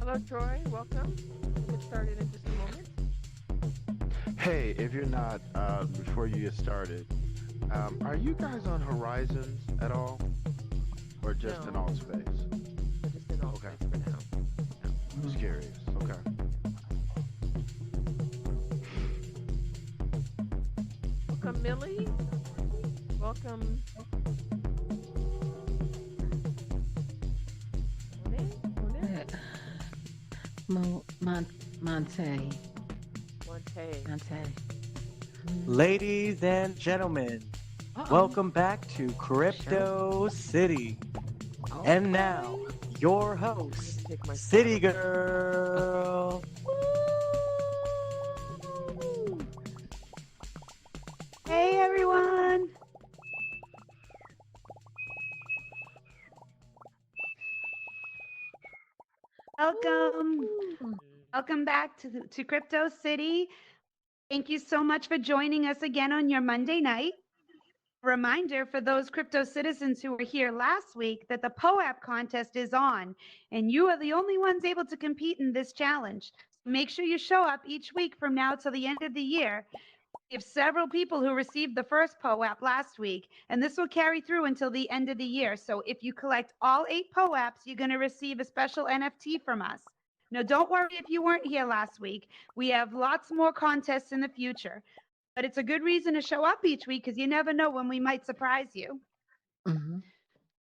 Hello, Troy. Welcome. We'll get started in just a moment. Hey, if you're not, before you get started, are you guys on Horizons at all, or just in No, AltSpace? we're just in alt Okay, space for now. just curious. Okay. Welcome, Millie. Welcome, Monet. Monet. Uh, Monte. Monte. Monte. Ladies and gentlemen, Uh-oh. welcome back to Show. Crypto City. And now, Okay. your I need to host, take my City thermos. Girl. Woo! Hey everyone! Welcome. Woo! Welcome back to Crypto City. Thank you so much for joining us again on your Monday night. Reminder for those crypto citizens who were here last week that the POAP contest is on, and you are the only ones able to compete in this challenge. So make sure you show up each week from now till the end of the year. We have several people who received the first POAP last week, and this will carry through until the end of the year. So if you collect all 8 POAPs, you're going to receive a special NFT from us. Now, don't worry if you weren't here last week. We have lots more contests in the future, but it's a good reason to show up each week because you never know when we might surprise you. Mm-hmm.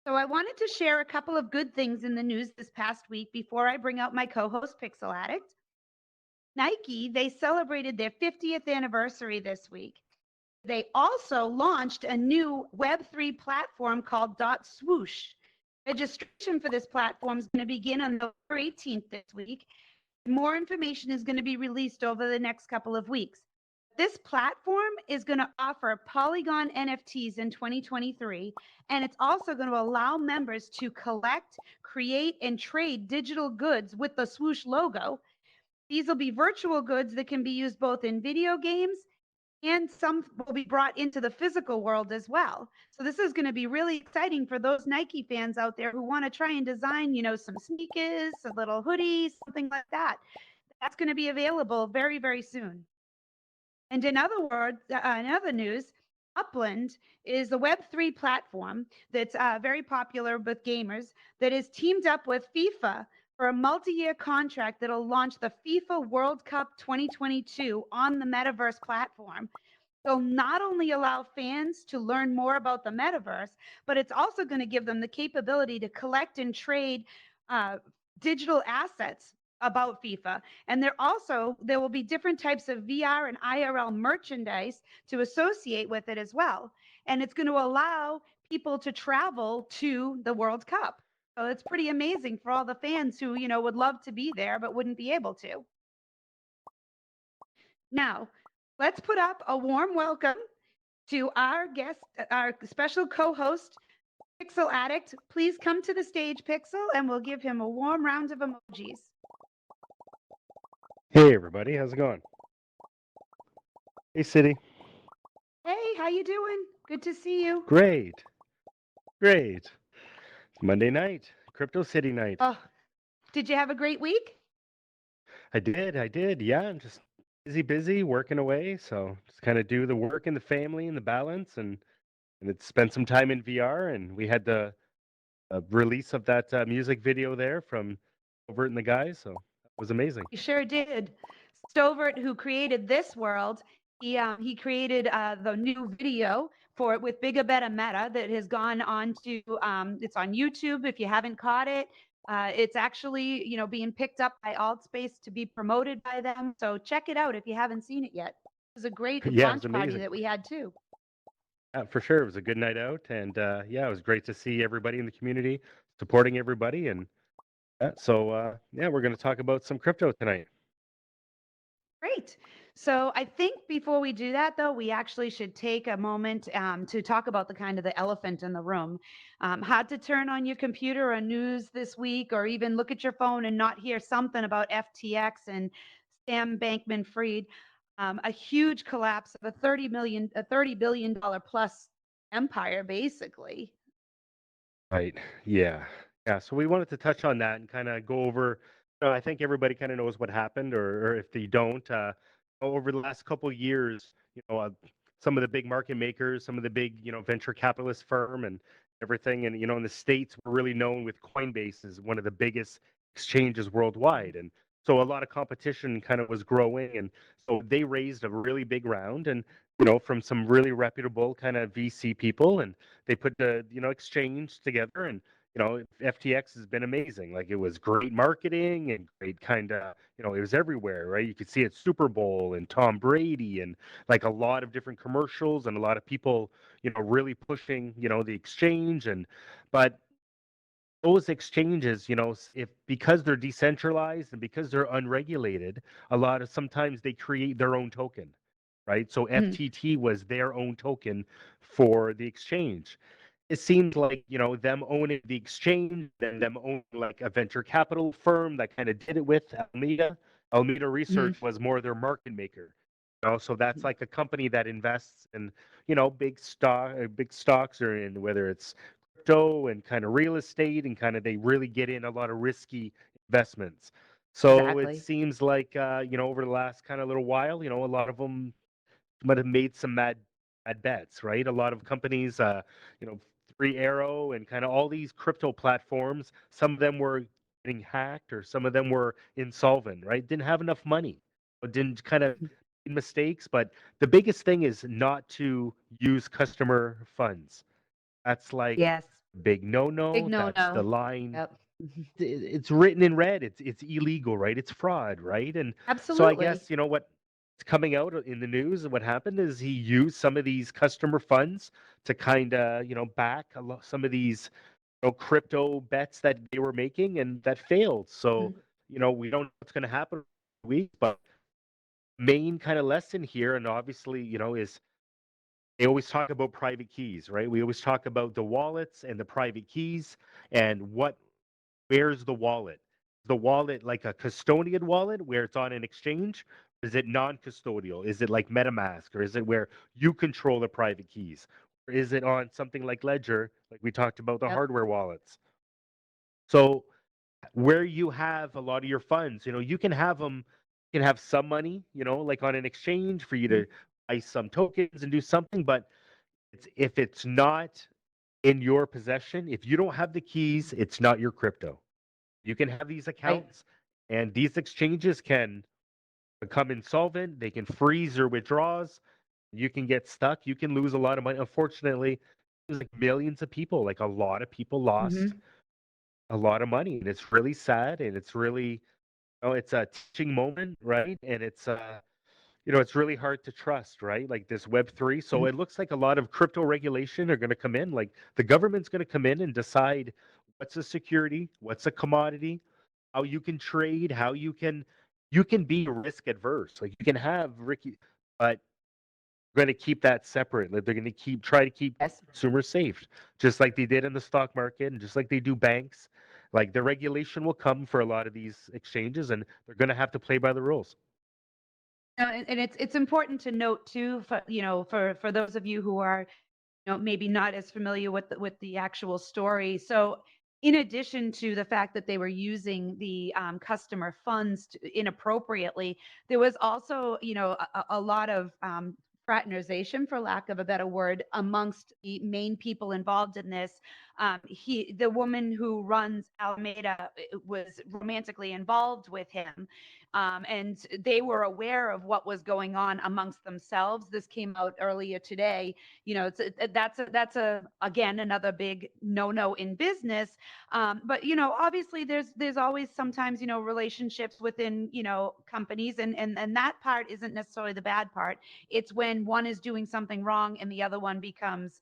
So I wanted to share a couple of good things in the news this past week before I bring out my co-host PixelAddikt. Nike, they celebrated their 50th anniversary this week. They also launched a new Web3 platform called .swoosh. Registration for this platform is going to begin on November 18th this week. More information is going to be released over the next couple of weeks. This platform is going to offer Polygon NFTs in 2023, and it's also going to allow members to collect, create, and trade digital goods with the swoosh logo. These will be virtual goods that can be used both in video games and some will be brought into the physical world as well. So this is going to be really exciting for those Nike fans out there who want to try and design, some sneakers, a little hoodies, something like that. That's going to be available very, very soon. And in other news, Upland is a Web3 platform that's very popular with gamers that is teamed up with FIFA for a multi-year contract that'll launch the FIFA World Cup 2022 on the Metaverse platform. It'll not only allow fans to learn more about the metaverse, but it's also going to give them the capability to collect and trade uh, digital assets about FIFA. And there will be different types of VR and IRL merchandise to associate with it as well. And it's going to allow people to travel to the World Cup. So it's pretty amazing for all the fans who, would love to be there but wouldn't be able to. Now, let's put up a warm welcome to our guest, our special co-host, PixelAddikt. Please come to the stage, Pixel, and we'll give him a warm round of emojis. Hey everybody, how's it going? Hey City. Hey, how you doing? Good to see you. Great. Great. It's Monday night, Crypto City night. Oh, did you have a great week? I did. Yeah, I'm just busy working away, so just kind of do the work and the family and the balance and it spent some time in VR and we had the release of that music video there from Overt and the guys, so that was amazing. You sure did. Stovert, who created this world, he created the new video for it with Bigga Betta Meta that has gone on to it's on YouTube. If you haven't caught it, it's actually being picked up by AltSpace to be promoted by them. So check it out if you haven't seen it yet. It was a great Yeah, it was launch party amazing. that we had too. For sure, it was a good night out, and yeah, it was great to see everybody in the community supporting everybody, and yeah, we're going to talk about some crypto tonight. Great. So I think before we do that, though, we actually should take a moment to talk about the kind of the elephant in the room. Had to turn on your computer or news this week, or even look at your phone and not hear something about FTX and Sam Bankman-Fried, a huge collapse of a $30 billion plus empire, basically. Right. Yeah. Yeah. So we wanted to touch on that and kind of go over I think everybody kind of knows what happened, or if they don't, over the last couple of years, some of the big market makers, some of the big, venture capitalist firm and everything, and in the states, we're really known with Coinbase as one of the biggest exchanges worldwide, and so a lot of competition kind of was growing, and so they raised a really big round, and from some really reputable kind of VC people, and they put the exchange together, and FTX has been amazing. Like it was great marketing and great kind of, it was everywhere, right? You could see it Super Bowl and Tom Brady and like a lot of different commercials and a lot of people, really pushing, the exchange but those exchanges, if because they're decentralized and because they're unregulated, sometimes they create their own token, right? So Mhm. FTT was their own token for the exchange. It seemed like them owning the exchange, then them owning like a venture capital firm that kind of did it with Alameda. Alameda Mhm. Research was more their market maker. So that's like a company that invests in big stocks, or in whether it's crypto and kind of real estate, and kind of they really get in a lot of risky investments. So it Exactly. seems like over the last kind of little while, a lot of them might have made some mad bets, right? A lot of companies, you know, Three Arrow and kind of all these crypto platforms, some of them were getting hacked or some of them were insolvent, right? Didn't have enough money, or didn't kind of mistakes. But the biggest thing is not to use customer funds. That's like Yes. big Big no-no. no That's the no. line. Yep. It's written in red. It's illegal, right? It's fraud, right? And so I Absolutely. guess what's coming out in the news, and what happened is he used some of these customer funds to kind of back some of these crypto bets that they were making, and that failed. So Mhm. we don't know what's going to happen in a week, but main kind of lesson here, and obviously is they always talk about private keys, right? We always talk about the wallets and the private keys, and where's the wallet? The wallet like a custodian wallet where it's on an exchange? Is it non-custodial? Is it like MetaMask, or is it where you control the private keys? Or is it on something like Ledger, like we talked about the Yep. hardware wallets? So where you have a lot of your funds, you can have them, you can have some money, like on an exchange for you Mhm. to buy some tokens and do something, but if it's not in your possession, if you don't have the keys, it's not your crypto. You can have these Right. accounts, and these exchanges can become insolvent. They can freeze your withdrawals. You can get stuck. You can lose a lot of money. Unfortunately, there's like millions of people, like a lot of people lost Mhm. a lot of money, and it's really sad, and it's really, it's a teaching moment, right? And it's really hard to trust, right? Like this Web3. So Mhm. it looks like a lot of crypto regulation are going to come in. Like the government's going to come in and decide what's a security, what's a commodity, how you can trade, how you can be risk adverse. Like you can have Ricky, but going to keep that separate. Like they're going to try to keep Yes. consumers safe, just like they did in the stock market and just like they do banks. Like the regulation will come for a lot of these exchanges, and they're going to have to play by the rules. And it's important to note too, for for those of you who are maybe not as familiar with the actual story. So, in addition to the fact that they were using the customer funds inappropriately, there was also, a lot of fraternization, for lack of a better word, amongst the main people involved in this. The woman who runs Alameda was romantically involved with him, and they were aware of what was going on amongst themselves. This came out earlier today. That's a again another big no in business. But obviously there's always sometimes relationships within companies, and that part isn't necessarily the bad part. It's when one is doing something wrong and the other one becomes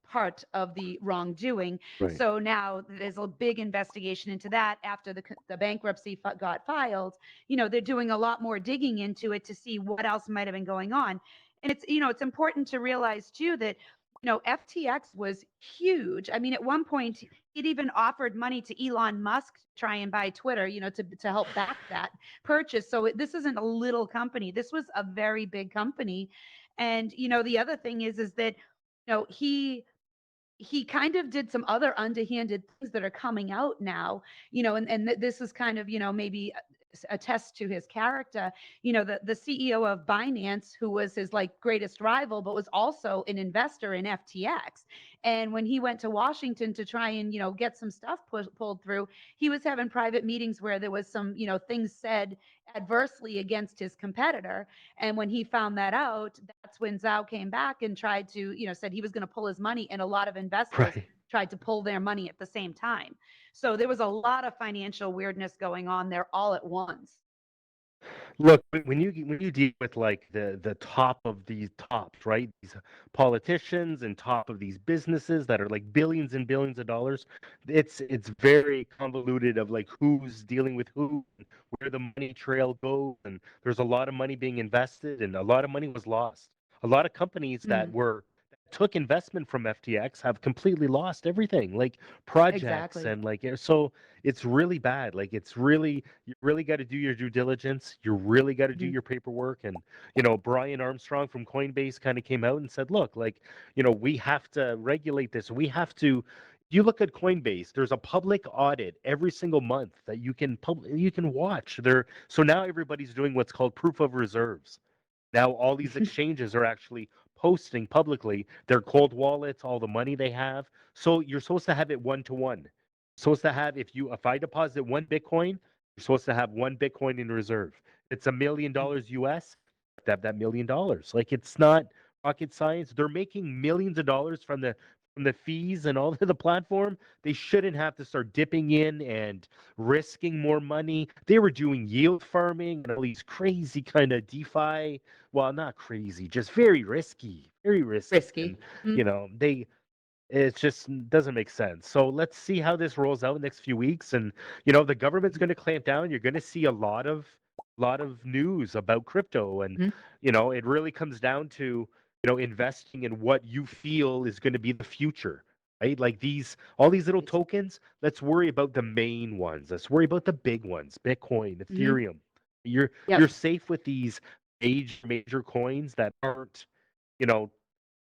part of the wrongdoing. Right. So now there's a big investigation into that after the bankruptcy got filed. They're doing a lot more digging into it to see what else might have been going on. And it's important to realize too that FTX was huge. I mean, at one point it even offered money to Elon Musk to try and buy Twitter, to help back that purchase. So this isn't a little company. This was a very big company. And the other thing is that he he kind of did some other underhanded things that are coming out now, and this is kind of, maybe a test to his character. The CEO of Binance, who was his like greatest rival, but was also an investor in FTX. And when he went to Washington to try and, get some stuff pulled through, he was having private meetings where there was some, things said adversely against his competitor. And when he found that out, that's when Zhao came back and tried to, said he was going to pull his money, and a lot of investors Right. tried to pull their money at the same time. So there was a lot of financial weirdness going on there all at once. Look, when you deal with like the top of these tops, right? These politicians and top of these businesses that are like billions and billions of dollars, it's very convoluted of like who's dealing with who, and where the money trail goes, and there's a lot of money being invested, and a lot of money was lost. A lot of companies that Mm, took investment from FTX have completely lost everything, like projects exactly. and like so it's really bad. Like it's really you really got to do your due diligence. You really got to do Mhm. your paperwork. And, Brian Armstrong from Coinbase kind of came out and said, look, like, we have to regulate this. We have to. You look at Coinbase, there's a public audit every single month that you can watch there. So now everybody's doing what's called proof of reserves. Now all these exchanges are actually posting publicly their cold wallets, all the money they have. So you're supposed to have it one to one. Supposed to have if I deposit one Bitcoin, you're supposed to have one Bitcoin in reserve. It's $1 million US. To have that $1 million. Like it's not rocket science. They're making millions of dollars from the fees and all of the platform. They shouldn't have to start dipping in and risking more money. They were doing yield farming and all these crazy kind of DeFi. Well, not crazy, just very risky, very risky. And Risky. Mm, they it just doesn't make sense. So let's see how this rolls out in the next few weeks. And the government's going to clamp down. You're going to see a lot of news about crypto, and mhm. it really comes down to investing in what you feel is going to be the future, right? Like all these little Right. tokens. Let's worry about the main ones. Let's worry about the big ones: Bitcoin, Mhm. Ethereum. You're Yep. safe with these major coins that aren't you know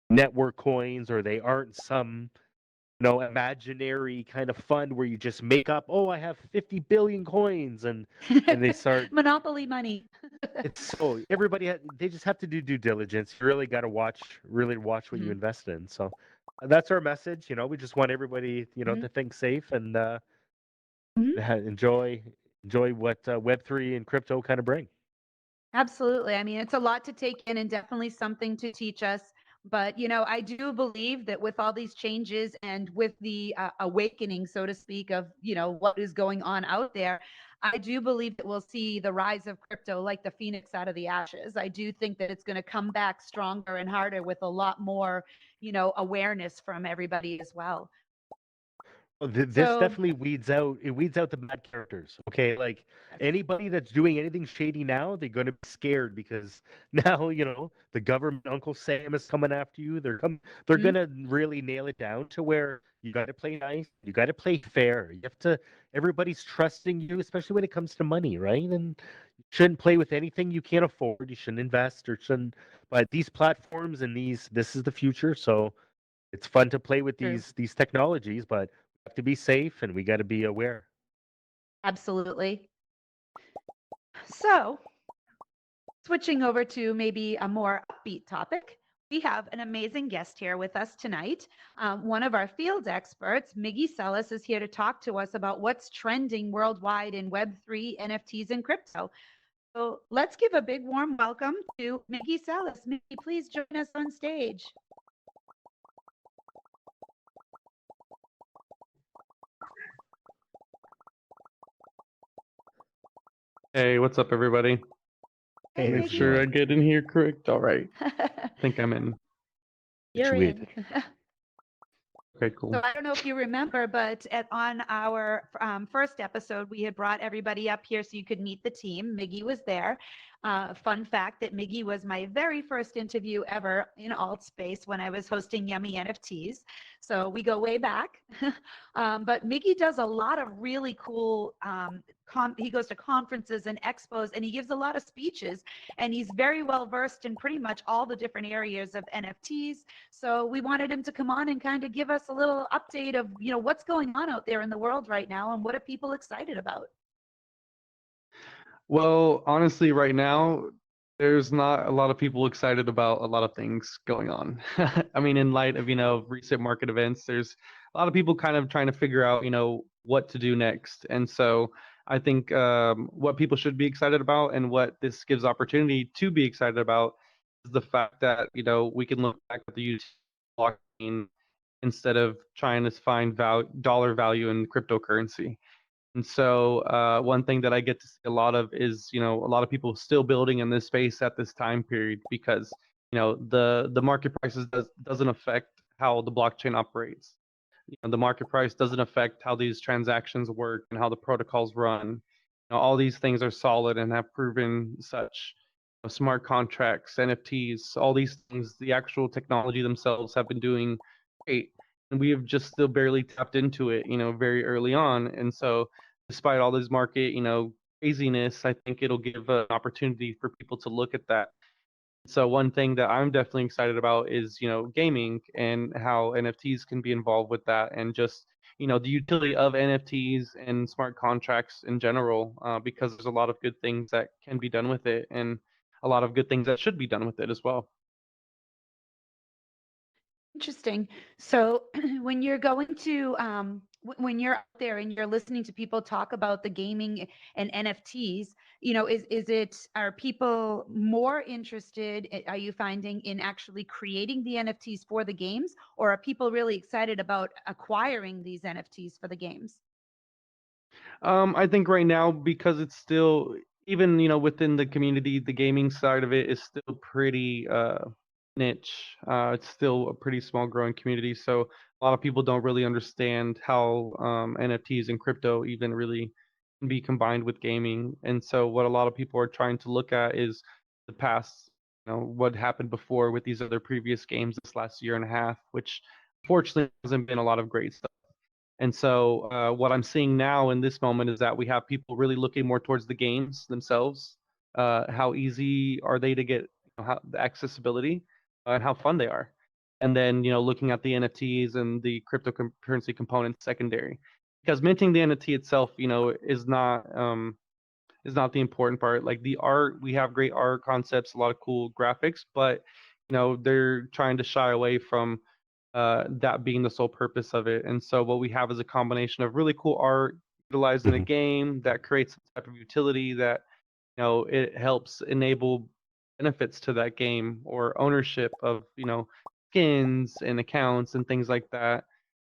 network coins, or they aren't some imaginary kind of fund where you just make up, oh, I have 50 billion coins, and they start. Monopoly money. It's so they just have to do due diligence. You really got to really watch what you Mhm. invest in. So that's our message. We just want everybody Mhm. to think safe and Mhm. enjoy what Web3 and crypto kind of bring. Absolutely. I mean, it's a lot to take in and definitely something to teach us. But, I do believe that with all these changes and with the awakening, so to speak, of, what is going on out there, I do believe that we'll see the rise of crypto like the phoenix out of the ashes. I do think that it's going to come back stronger and harder with a lot more, awareness from everybody as well. Well, this So, definitely weeds out the bad characters. Okay, like yes. anybody that's doing anything shady now, they're going to be scared because now the government, Uncle Sam is coming after you. They're Mhm. going to really nail it down to where you got to play nice, you got to play fair. You have to. Everybody's trusting you, especially when it comes to money, right? And you shouldn't play with anything you can't afford. You shouldn't invest or shouldn't. But these platforms and this is the future. So it's fun to play with True. these technologies, but we have to be safe and we got to be aware. Absolutely. So, switching over to maybe a more upbeat topic, we have an amazing guest here with us tonight. One of our field experts, Miggy Celis, is here to talk to us about what's trending worldwide in Web3, NFTs, and crypto. So let's give a big warm welcome to Miggy Celis. Miggy, please join us on stage. Hey, what's up, everybody? Hey, Hey, Make Miggy. sure I everyone. get in here correct. All right. I think I'm in. You're in. Situated. Okay, cool. So I don't know if you remember, but on our first episode, we had brought everybody up here so you could meet the team. Miggy was there. Fun fact that Miggy was my very first interview ever in AltSpace when I was hosting Yummy NFTs. So we go way back. But Miggy does a lot of really cool he goes to conferences and expos, and he gives a lot of speeches, and he's very well versed in pretty much all the different areas of NFTs. So we wanted him to come on and kind of give us a little update of, what's going on out there in the world right now and what are people excited about. Well, honestly, right now, there's not a lot of people excited about a lot of things going on. I mean, in light of, recent market events, there's a lot of people kind of trying to figure out, what to do next. And so I think what people should be excited about and what this gives opportunity to be excited about is the fact that, we can look back at the utility of blockchain instead of trying to find dollar value in cryptocurrency. And so one thing that I get to see a lot of is, a lot of people still building in this space at this time period because, the market prices doesn't affect how the blockchain operates. The market price doesn't affect how these transactions work and how the protocols run. All these things are solid and have proven such. Smart contracts, NFTs, all these things, the actual technology themselves have been doing great. And we have just still barely tapped into it, very early on. And so despite all this market, craziness, I think it'll give an opportunity for people to look at that. So one thing that I'm definitely excited about is, gaming and how NFTs can be involved with that, and just, the utility of NFTs and smart contracts in general, because there's a lot of good things that can be done with it, and a lot of good things that should be done with it as well. Interesting. So when you're going to when you're out there and you're listening to people talk about the gaming and NFTs, are people more interested, are you finding, in actually creating the NFTs for the games, or are people really excited about acquiring these NFTs for the games? I think right now, because it's still, even, within the community, the gaming side of it is still pretty niche. It's still a pretty small growing community. So a lot of people don't really understand how NFTs and crypto even really can be combined with gaming. And so what a lot of people are trying to look at is the past, what happened before with these other previous games this last year and a half, which fortunately hasn't been a lot of great stuff. And so what I'm seeing now in this moment is that we have people really looking more towards the games themselves. How easy are they to get, how the accessibility, and how fun they are. And then, looking at the NFTs and the cryptocurrency component secondary. Because minting the NFT itself, is not the important part. Like the art, we have great art concepts, a lot of cool graphics, but they're trying to shy away from that being the sole purpose of it. And so what we have is a combination of really cool art utilized in a game that creates some type of utility that, it helps enable benefits to that game or ownership of, skins and accounts and things like that.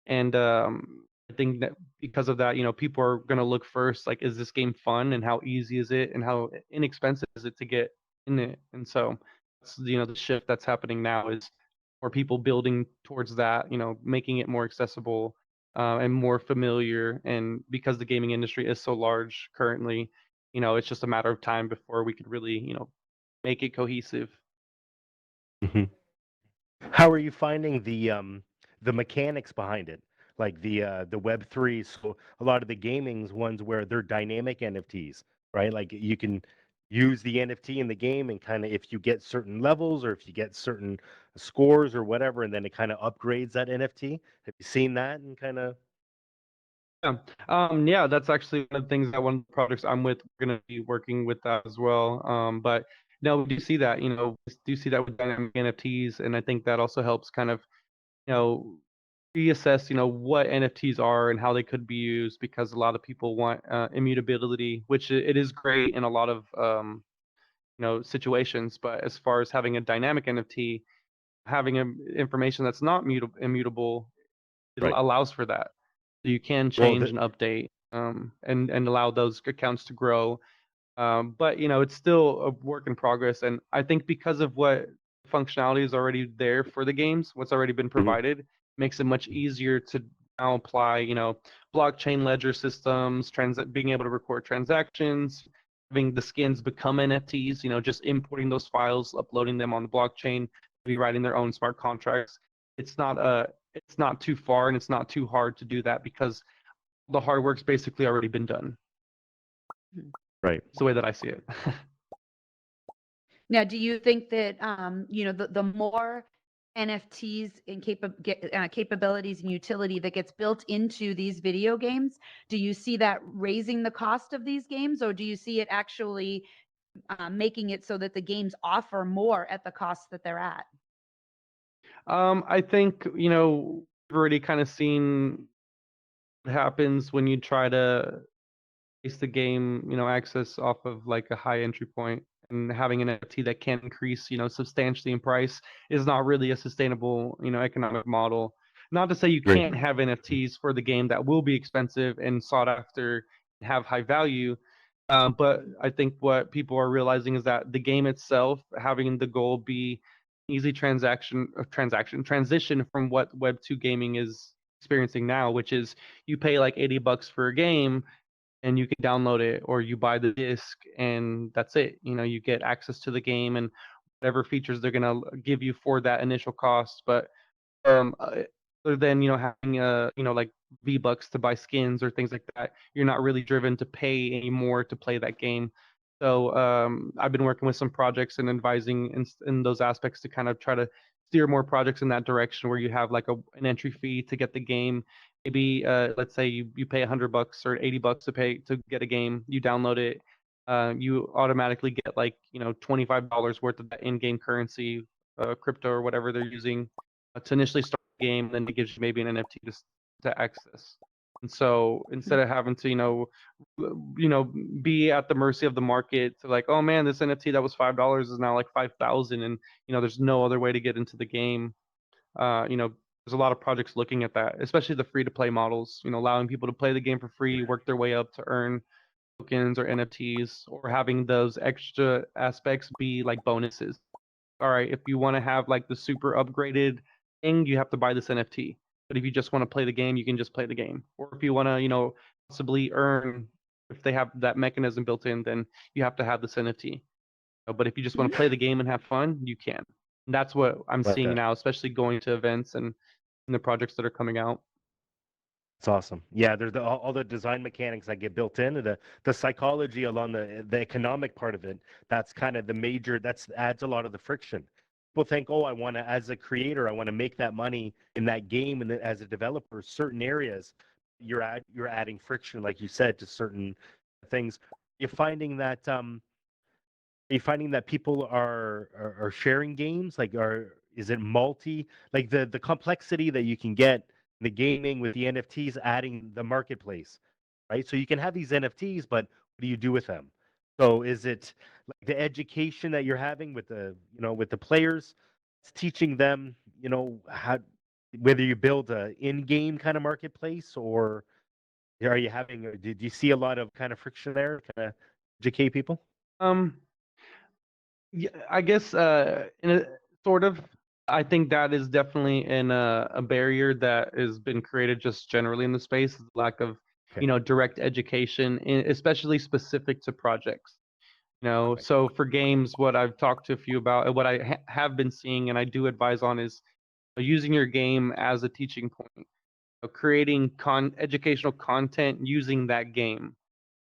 And I think that because of that, people are going to look first, like, is this game fun, and how easy is it, and how inexpensive is it to get in it? And so that's, the shift that's happening now is more people building towards that, making it more accessible and more familiar. And because the gaming industry is so large currently, it's just a matter of time before we could really, make it cohesive. Mhm. How are you finding the mechanics behind it? Like the Web3, so a lot of the gaming's ones where they're dynamic NFTs, right? Like you can use the NFT in the game and kind of, if you get certain levels or if you get certain scores or whatever, and then it kind of upgrades that NFT. Have you seen that and kind of? Yeah. Yeah, that's actually one of the things that one of the projects I'm with, we're going to be working with that as well. But no, we do see that, we do see that with dynamic NFTs, and I think that also helps kind of, you know, reassess, what NFTs are and how they could be used, because a lot of people want immutability, which it is great in a lot of, situations. But as far as having a dynamic NFT, having information that's not immutable, it Right. allows for that. So you can Well, change and update, and allow those accounts to grow. But it's still a work in progress, and I think because of what functionality is already there for the games, what's already been provided, makes it much easier to now apply, blockchain ledger systems, being able to record transactions, having the skins become NFTs, just importing those files, uploading them on the blockchain, rewriting their own smart contracts. It's not too far, and it's not too hard to do that because the hard work's basically already been done. Right. It's the way that I see it. Now, do you think that the more NFTs and capabilities and utility that gets built into these video games, do you see that raising the cost of these games, or do you see it actually making it so that the games offer more at the cost that they're at? I think, we've already kind of seen what happens when you try to base the game, access off of like a high entry point, and having an NFT that can increase, substantially in price is not really a sustainable, economic model. Not to say you Agree. can't have NFTs for the game that will be expensive and sought after, and have high value. But I think what people are realizing is that the game itself, having the goal be easy transition from what Web2 gaming is experiencing now, which is you pay like $80 for a game and you can download it, or you buy the disc and that's it. You get access to the game and whatever features they're going to give you for that initial cost. But other than having like V-Bucks to buy skins or things like that, you're not really driven to pay anymore to play that game. So I've been working with some projects and advising in those aspects to kind of try to steer more projects in that direction, where you have like an entry fee to get the game. Maybe let's say you pay $100 or $80 to get a game, you download it, you automatically get like $25 worth of that in-game currency, crypto or whatever they're using to initially start the game. Then it gives you maybe an NFT to access. And so instead of having to be at the mercy of the market to like, oh man, this NFT that was $5 is now like 5,000, and there's no other way to get into the game. There's a lot of projects looking at that, especially the free to play models, allowing people to play the game for free, work their way up to earn tokens or NFTs, or having those extra aspects be like bonuses. All right, if you want to have like the super upgraded thing, you have to buy this NFT. But if you just want to play the game, you can just play the game. Or if you want to, possibly earn, if they have that mechanism built in, then you have to have this NFT. But if you just want to play the game and have fun, you can. And that's what I'm Like seeing that. now, especially going to events and the projects that are coming out. It's awesome. Yeah, there's all the design mechanics that get built in, and the psychology along the economic part of it. That's kind of the major. That's adds a lot of the friction. People think, oh, I want to, as a creator, I want to make that money in that game, and as a developer, certain areas, you're adding friction, like you said, to certain things. You're finding that people are sharing games, like is it multi, like the complexity that you can get in the gaming with the NFTs, adding the marketplace, right? So you can have these NFTs, but what do you do with them? So is it like the education that you're having with the players, it's teaching them, how, whether you build a in-game kind of marketplace, or are you having, or did you see a lot of kind of friction there, kind of educate people? Um, Yeah, I guess in a sort of, I think that is definitely a barrier that has been created just generally in the space, is the lack of Okay. direct education, especially specific to projects. So for games, what I've talked to a few about, and what I have been seeing, and I do advise on, is using your game as a teaching point, creating educational content using that game.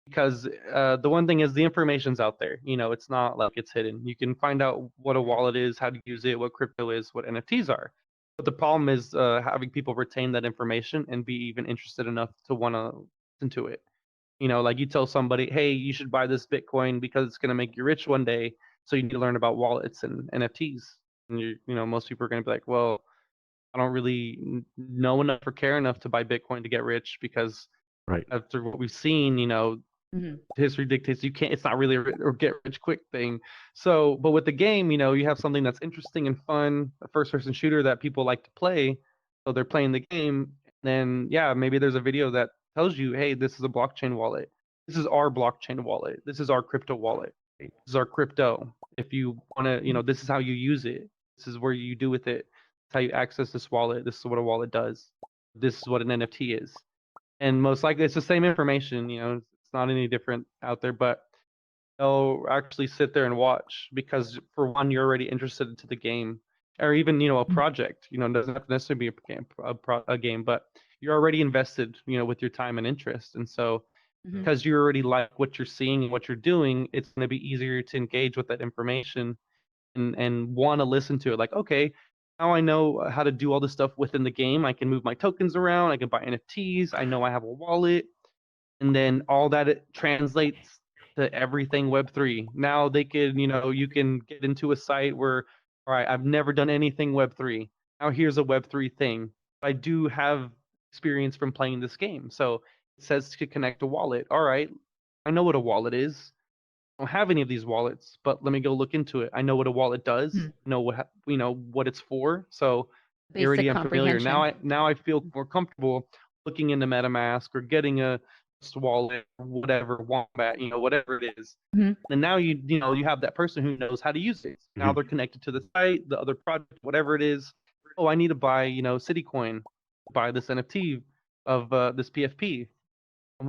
Because the one thing is, the information's out there. It's not like it's hidden. You can find out what a wallet is, how to use it, what crypto is, what NFTs are. But the problem is having people retain that information and be even interested enough to want to listen to it. Like you tell somebody, hey, you should buy this Bitcoin because it's going to make you rich one day. So you need to learn about wallets and NFTs. And most people are going to be like, well, I don't really know enough or care enough to buy Bitcoin to get rich, because Right. after what we've seen, history dictates you can't. It's not really a get rich quick thing. So, but with the game, you have something that's interesting and fun, a first-person shooter that people like to play. So they're playing the game. Then, yeah, maybe there's a video that tells you, hey, this is a blockchain wallet. This is our blockchain wallet. This is our crypto wallet. This is our crypto. If you want to, this is how you use it. This is where you do with it. This is how you access this wallet. This is what a wallet does. This is what an NFT is. And most likely it's the same information. It's not any different out there, but they'll actually sit there and watch, because for one, you're already interested into the game, or even a project. It doesn't have to necessarily be a game, but you're already invested with your time and interest. And so Mhm. because you already like what you're seeing and what you're doing. It's going to be easier to engage with that information and want to listen to it. Like, okay, now I know how to do all this stuff within the game. I can move my tokens around. I can buy NFTs. I know I have a wallet, and then all that it translates to everything Web3. Now they can, you can get into a site where, all right, I've never done anything Web3. Now here's a Web3 thing. I do have experience from playing this game. So it says to connect a wallet. All right, I know what a wallet is. I don't have any of these wallets, but let me go look into it. I know what a wallet does. Hmm. Know what it's for. So I Basic already am familiar. comprehension. Now I feel more comfortable looking into MetaMask or getting a wallet, whatever, Wombat, whatever it is. Mhm. And now you have that person who knows how to use it. Now Mhm. they're connected to the site, the other project, whatever it is. Oh, I need to buy, CityCoin, buy this NFT of this PFP.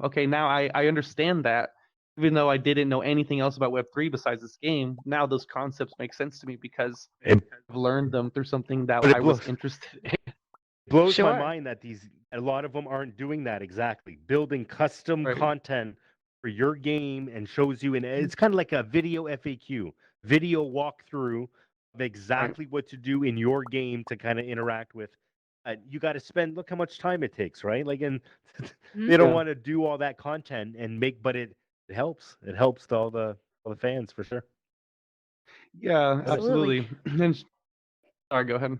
Okay, now I understand that. Even though I didn't know anything else about Web3 besides this game, now those concepts make sense to me because It, I've learned them through something that but it I was blows, interested in. blows my Sure. mind that a lot of them aren't doing that exactly. Building custom Right. content for your game and shows you, and it's kind of like a video FAQ, video walkthrough of exactly what to do in your game to kind of interact with. You got to spend. Look how much time it takes, right? Like, and they don't Yeah. want to do all that content and make, but it helps. It helps all the fans for sure. Yeah, Absolutely. absolutely. And sorry, go ahead.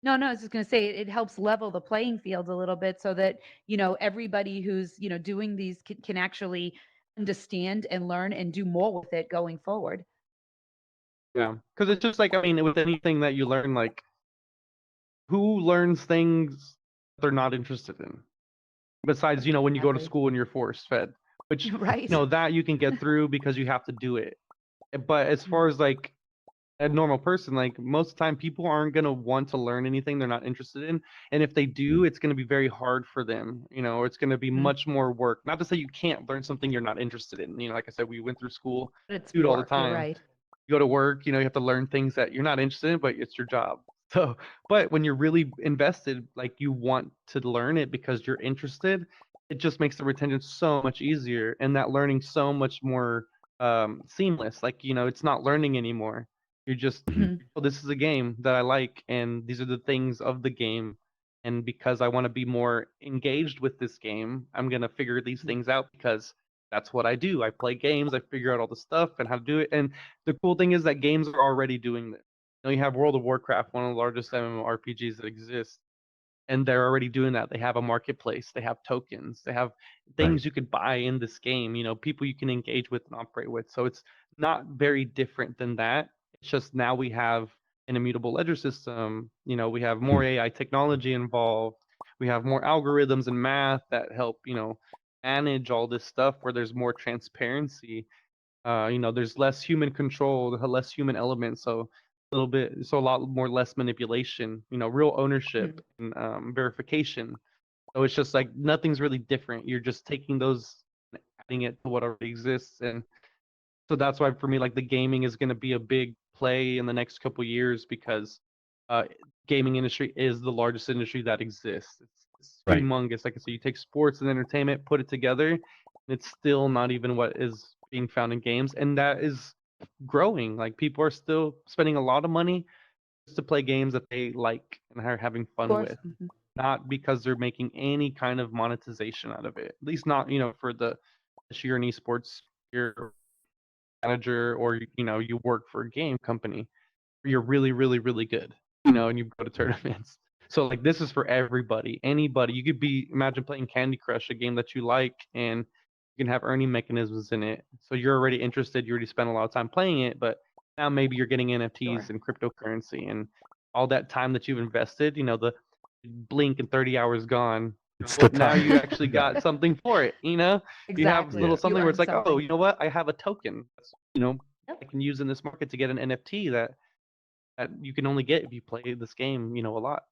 No, I was just going to say it helps level the playing field a little bit so that, everybody who's, doing these can actually understand and learn and do more with it going forward. Yeah, because it's just like, I mean, with anything that you learn, like, who learns things they're not interested in? Besides, when you go to Exactly. school and you're force fed, which, Right. that you can get through because you have to do it. But as far as like a normal person, like most of the time, people aren't going to want to learn anything they're not interested in. And if they do, it's going to be very hard for them, or it's going to be Mhm. much more work. Not to say you can't learn something you're not interested in. Like I said, we went through school, But it's do it all the work. You're time. right. You go to work, you have to learn things that you're not interested in, but it's your job. So, but when you're really invested, like you want to learn it because you're interested, it just makes the retention so much easier and that learning so much more seamless. Like, it's not learning anymore. You're just, Mhm. oh, this is a game that I like, and these are the things of the game. And because I want to be more engaged with this game, I'm going to figure these things out because that's what I do. I play games, I figure out all the stuff and how to do it. And the cool thing is that games are already doing this. You have World of Warcraft, one of the largest MMORPGs that exists, and they're already doing that. They have a marketplace, they have tokens, they have things Right. you could buy in this game, people you can engage with and operate with. So it's not very different than that. It's just now we have an immutable ledger system, we have more AI technology involved, we have more algorithms and math that help, manage all this stuff where there's more transparency. There's less human control, less human elements, so a lot more less manipulation, real ownership and verification. So it's just like nothing's really different. You're just taking those and adding it to what already exists. And so that's why for me, like the gaming is going to be a big play in the next couple years because uh, gaming industry is the largest industry that exists. It's Right. humongous. Like I said, you take sports and entertainment, put it together, and it's still not even what is being found in games, and that is growing. Like people are still spending a lot of money just to play games that they like and are having Of fun course. with, Mhm. not because they're making any kind of monetization out of it. At least not, for the you're an esports, you're a manager, or you work for a game company where you're really, really, really good, and you go to tournaments. So like this is for everybody, anybody. You could imagine playing Candy Crush, a game that you like, and you can have earning mechanisms in it. So you're already interested, you already spent a lot of time playing it, but now maybe you're getting NFTs Sure. and cryptocurrency and all that time that you've invested, the blink and 30 hours gone. It's Well, the now time. you actually Yeah. got something for it, You have Exactly. little Yeah. something You where it's earn like, oh, something. you know what? I have a token. I Yep. can use in this market to get an NFT that you can only get if you play this game, a lot.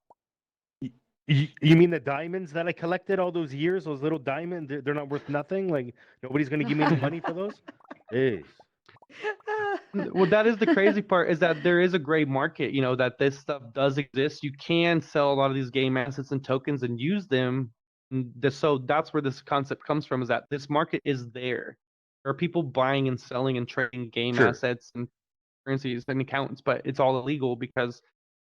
You mean the diamonds that I collected all those years? Those little diamonds, they're not worth nothing. Like nobody's gonna give me any money for those. Jeez. Well, that is the crazy part, is that there is a gray market, that this stuff does exist. You can sell a lot of these game assets and tokens and use them So that's where this concept comes from, is that this market is there. There are people buying and selling and trading game Sure. assets and currencies and accounts, but it's all illegal because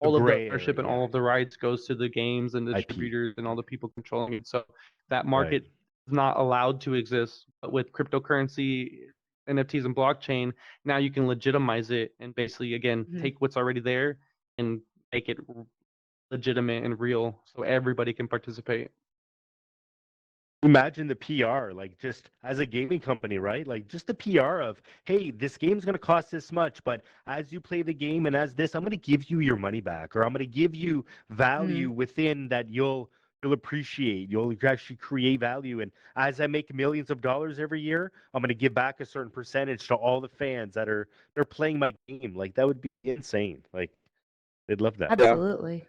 A all of the gray ownership and area. all of the rights goes to the games and the IP. distributors and all the people controlling it. So that Right. market is not allowed to exist. But with cryptocurrency, NFTs, and blockchain, now you can legitimize it and basically, again, Mhm. take what's already there and make it legitimate and real so everybody can participate. Imagine the PR, like just as a gaming company, right? Like just the PR of, hey, this game's going to cost this much, but as you play the game and as this, I'm going to give you your money back, or I'm going to give you value within that you'll appreciate. You'll actually create value, and as I make millions of dollars every year, I'm going to give back a certain percentage to all the fans they're playing my game. Like that would be insane. Like they'd love that. Absolutely.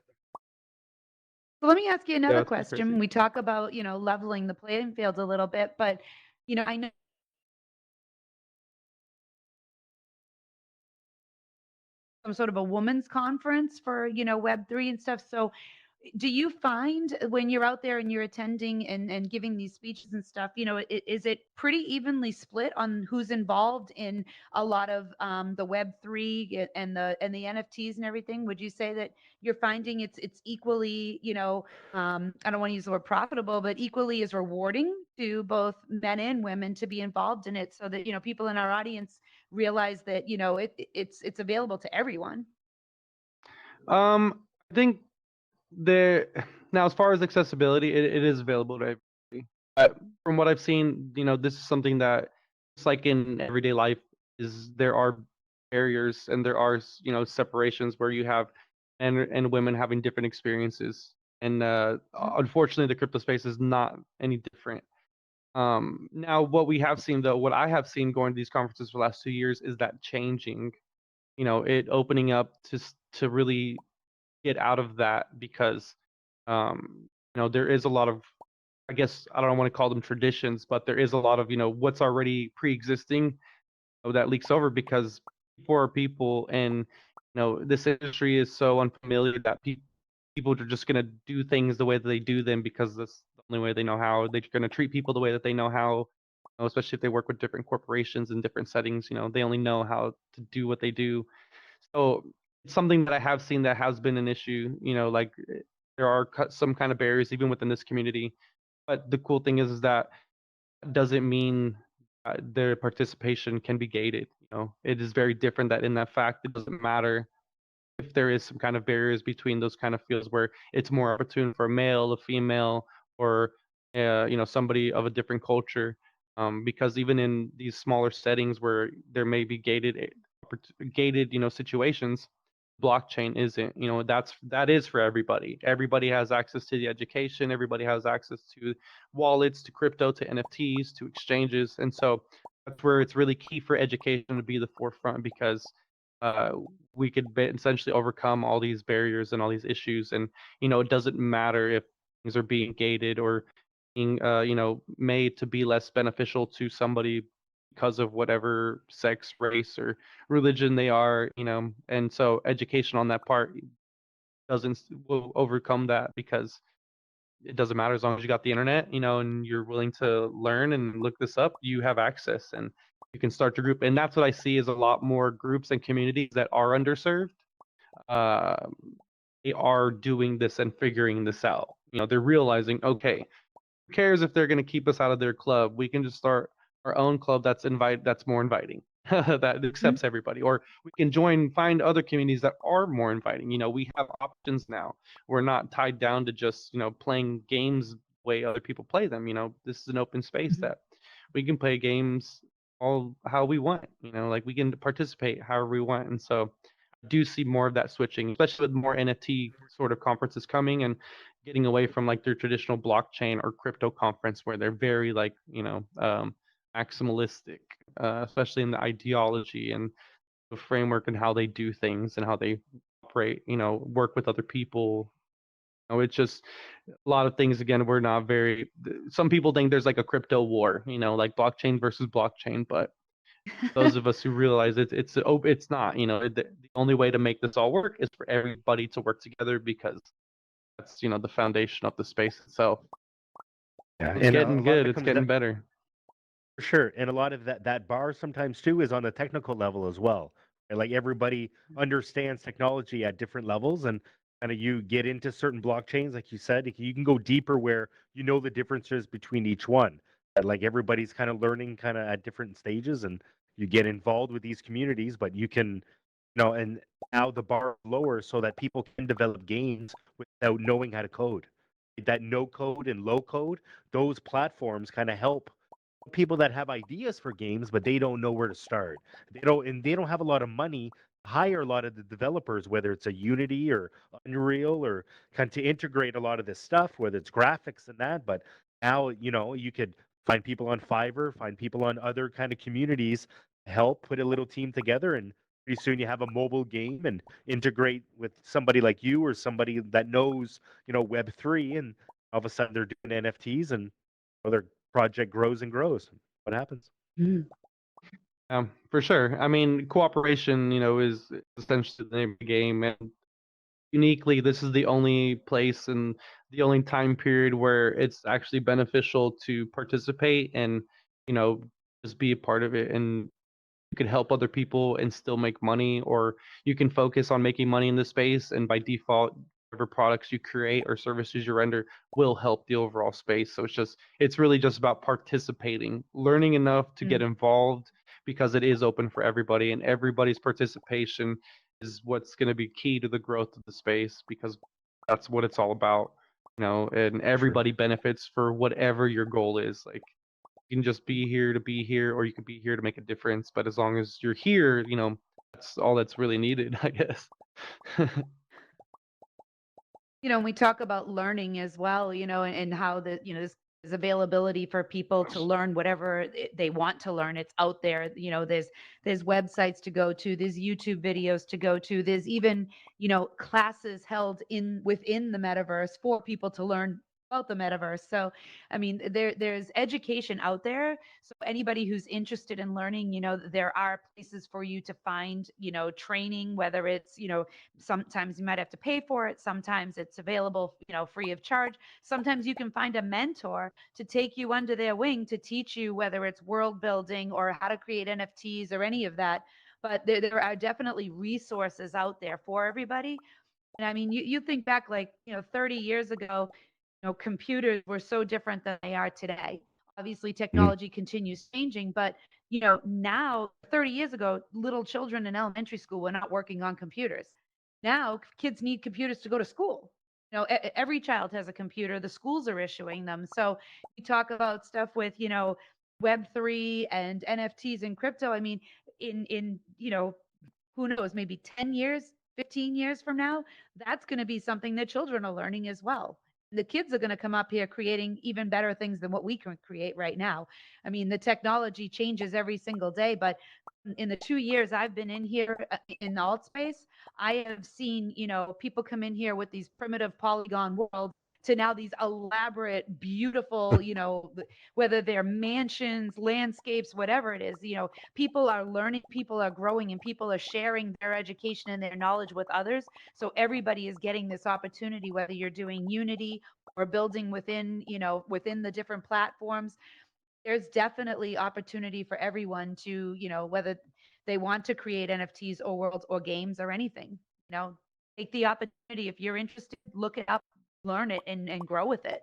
So let me ask you another it's pretty question. crazy. We talk about, leveling the playing field a little bit, but, I know some sort of a women's conference for, Web3 and stuff. So do you find when you're out there and you're attending and giving these speeches and stuff, is it pretty evenly split on who's involved in a lot of the Web3 and the NFTs and everything? Would you say that you're finding it's equally, I don't want to use the word profitable, but equally as rewarding to both men and women to be involved in it, so that people in our audience realize that it's available to everyone? I think there now, as far as accessibility, it is available to everybody. But from what I've seen, this is something that, it's like in everyday life, is there are barriers and there are separations where you have men and women having different experiences, and unfortunately, the crypto space is not any different. Now, what we have seen, though, what I have seen going to these conferences for the last 2 years, is that changing. It opening up to really get out of that, because there is a lot of, I guess I don't want to call them traditions, but there is a lot of what's already pre-existing that leaks over, because people are people, and this industry is so unfamiliar that people are just going to do things the way that they do them, because that's the only way they know how. They're going to treat people the way that they know how, especially if they work with different corporations in different settings. They only know how to do what they do. So it's something that I have seen that has been an issue. Like there are some kind of barriers even within this community. But the cool thing is that doesn't mean their participation can be gated. It is very different, that in that fact, it doesn't matter if there is some kind of barriers between those kind of fields where it's more opportune for a male, a female, or somebody of a different culture. Because even in these smaller settings where there may be gated situations, blockchain isn't. That is for everybody. Everybody has access to the education. Everybody has access to wallets, to crypto, to NFTs, to exchanges, and so that's where it's really key for education to be the forefront, because uh, we could essentially overcome all these barriers and all these issues. And it doesn't matter if things are being gated or being made to be less beneficial to somebody because of whatever sex, race, or religion they are. And so education on that part doesn't will overcome that, because it doesn't matter, as long as you got the internet, and you're willing to learn and look this up, you have access, and you can start your group. And that's what I see, is a lot more groups and communities that are underserved. Uh, they are doing this and figuring this out. They're realizing, okay, who cares if they're going to keep us out of their club? We can just start our own club that's more inviting, that accepts everybody. Or we can find other communities that are more inviting. We have options now. We're not tied down to just playing games the way other people play them. This is an open space that we can play games all how we want. Like we can participate however we want. And so I do see more of that switching, especially with more NFT sort of conferences coming, and getting away from like their traditional blockchain or crypto conference, where they're very like maximalistic, especially in the ideology and the framework and how they do things and how they operate. Work with other people. It's just a lot of things. Again, we're not very. Some people think there's like a crypto war, like blockchain versus blockchain, but those of us who realize it's not. The only way to make this all work is for everybody to work together, because that's the foundation of the space itself. Yeah, It's and a getting lot of good. it It's comes getting down. better. For sure, and a lot of that bar sometimes too is on the technical level as well. And like everybody understands technology at different levels, and kind of you get into certain blockchains, like you said, you can go deeper where you know the differences between each one. And like everybody's kind of learning kind of at different stages, and you get involved with these communities, but you can, and now the bar is lower so that people can develop games without knowing how to code. That no code and low code, those platforms kind of help people that have ideas for games, but they don't know where to start. They don't have a lot of money to hire a lot of the developers, whether it's a Unity or Unreal or kind of to integrate a lot of this stuff, whether it's graphics and that. But now, you could find people on Fiverr, find people on other kind of communities, help put a little team together, and pretty soon you have a mobile game and integrate with somebody like you or somebody that knows, Web3, and all of a sudden they're doing NFTs and their project grows and grows. What happens? Mm. For sure. I mean, cooperation, is essentially the name of the game, and uniquely, this is the only place and the only time period where it's actually beneficial to participate and, you know, just be a part of it. And you can help other people and still make money, or you can focus on making money in the space, and by default, whatever products you create or services you render will help the overall space. So it's really just about participating, learning enough to get involved, because it is open for everybody, and everybody's participation is what's going to be key to the growth of the space, because that's what it's all about, and everybody benefits for whatever your goal is. Like, you can just be here to be here, or you could be here to make a difference. But as long as you're here, that's all that's really needed, I guess. And we talk about learning as well, and how this is availability for people to learn whatever they want to learn. It's out there. There's websites to go to, there's YouTube videos to go to, there's even, classes held within the metaverse for people to learn about the metaverse. So, I mean, there's education out there. So anybody who's interested in learning, there are places for you to find, training, whether it's, sometimes you might have to pay for it. Sometimes it's available, free of charge. Sometimes you can find a mentor to take you under their wing to teach you, whether it's world building or how to create NFTs or any of that. But there are definitely resources out there for everybody. And I mean, you think back, like, 30 years ago, computers were so different than they are today. Obviously, technology continues changing, but now, 30 years ago, little children in elementary school were not working on computers. Now, kids need computers to go to school. Every child has a computer. The schools are issuing them. So you talk about stuff with, Web3 and NFTs and crypto. I mean, in who knows, maybe 10 years, 15 years from now, that's going to be something that children are learning as well. The kids are going to come up here creating even better things than what we can create right now. I mean, the technology changes every single day, but in the 2 years I've been in here in AltSpace, I have seen, people come in here with these primitive polygon worlds to now these elaborate, beautiful, whether they're mansions, landscapes, whatever it is, people are learning, people are growing, and people are sharing their education and their knowledge with others. So everybody is getting this opportunity, whether you're doing Unity or building within the different platforms. There's definitely opportunity for everyone to, whether they want to create NFTs or worlds or games or anything, take the opportunity. If you're interested, look it up, learn it, and grow with it.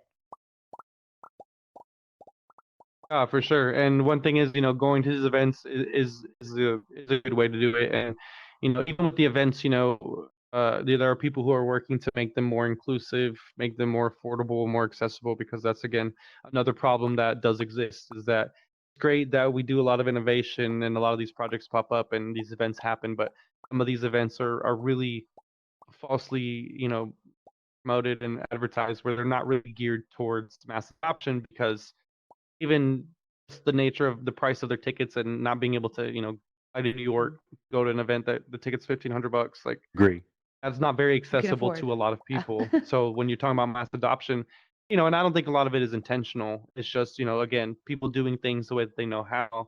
For sure. And one thing is, going to these events is a good way to do it. And even with the events, there are people who are working to make them more inclusive, make them more affordable, more accessible, because that's, again, another problem that does exist, is that it's great that we do a lot of innovation and a lot of these projects pop up and these events happen, but some of these events are really falsely, promoted and advertised, where they're not really geared towards mass adoption, because even just the nature of the price of their tickets and not being able to, fly to New York, go to an event that the ticket's $1,500, like, Agree. that's not very accessible afford. to a lot of people. So when you're talking about mass adoption, and I don't think a lot of it is intentional. It's just, again, people doing things the way that they know how,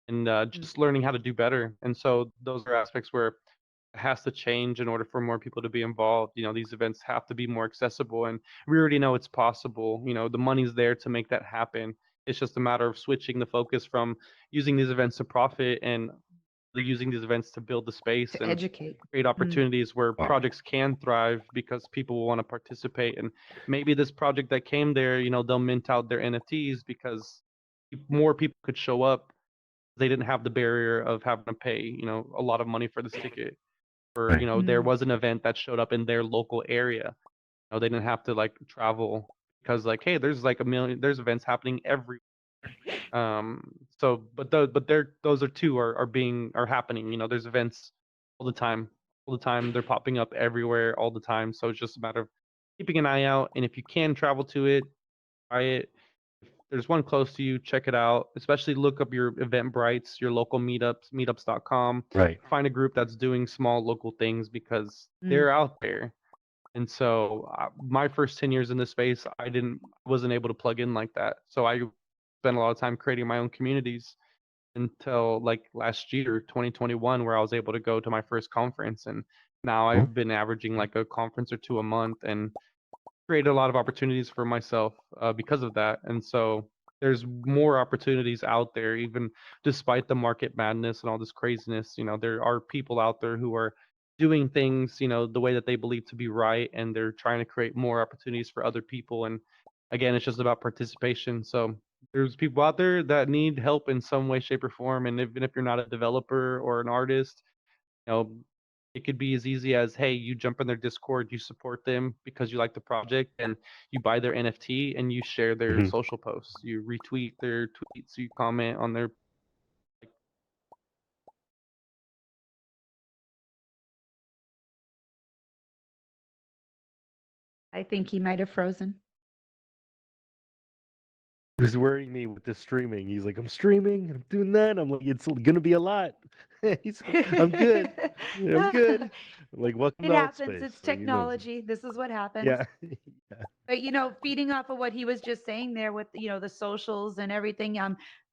and just learning how to do better. And so those are aspects where has to change in order for more people to be involved. These events have to be more accessible, and we already know it's possible. The money's there to make that happen. It's just a matter of switching the focus from using these events to profit and using these events to build the space To and educate. create opportunities where Wow. projects can thrive because people will want to participate. And maybe this project that came there, they'll mint out their NFTs because more people could show up. They didn't have the barrier of having to pay, a lot of money for this ticket. Or, Right. there was an event that showed up in their local area. They didn't have to like travel because like, hey, there's like there's events happening every but those are two are happening. There's events all the time, they're popping up everywhere all the time. So it's just a matter of keeping an eye out, and if you can travel to it, try it. If there's one close to you, check it out. Especially look up your Eventbrites, your local meetups, meetups.com. Right. Find a group that's doing small local things because they're out there. And so my first 10 years in this space, wasn't able to plug in like that. So I spent a lot of time creating my own communities until like last year, 2021, where I was able to go to my first conference. And now I've been averaging like a conference or two a month and created a lot of opportunities for myself because of that. And so there's more opportunities out there, even despite the market madness and all this craziness. There are people out there who are doing things, the way that they believe to be right, and they're trying to create more opportunities for other people. And again, it's just about participation. So there's people out there that need help in some way, shape, or form. And even if you're not a developer or an artist, you know, it could be as easy as, hey, you jump in their Discord, you support them because you like the project, and you buy their NFT and you share their Mhm. social posts, you retweet their tweets, you comment on their. I think he might have frozen. He was worrying me with the streaming. He's like, I'm streaming, I'm doing that. I'm like, it's gonna be a lot. I'm good. I'm good. I'm like, welcome It to happens. AltSpace. It's Like, he knows. technology. This is what happens. Yeah. Yeah. But feeding off of what he was just saying there with the socials and everything,